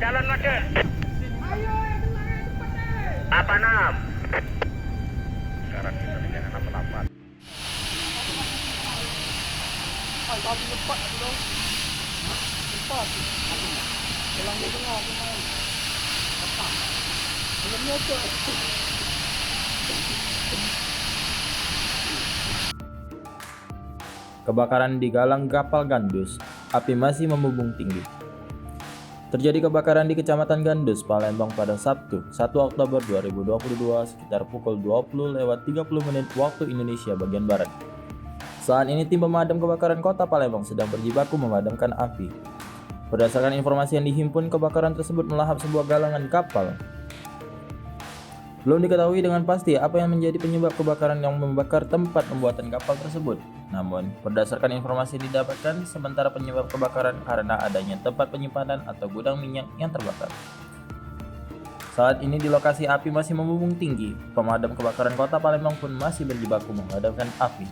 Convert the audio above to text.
jalan macet. Apa enam? Sekarang kita di jalan 88. Kebakaran di Galang Kapal Gandus, api masih membumbung tinggi. Terjadi kebakaran di Kecamatan Gandus, Palembang pada Sabtu, 1 Oktober 2022 sekitar pukul 20:30 waktu Indonesia bagian Barat. Saat ini tim pemadam kebakaran Kota Palembang sedang berjibaku memadamkan api. Berdasarkan informasi yang dihimpun, kebakaran tersebut melahap sebuah galangan kapal. Belum diketahui dengan pasti apa yang menjadi penyebab kebakaran yang membakar tempat pembuatan kapal tersebut. Namun, berdasarkan informasi didapatkan, sementara penyebab kebakaran karena adanya tempat penyimpanan atau gudang minyak yang terbakar. Saat ini di lokasi api masih membumbung tinggi. Pemadam kebakaran Kota Palembang pun masih berjibaku memadamkan api.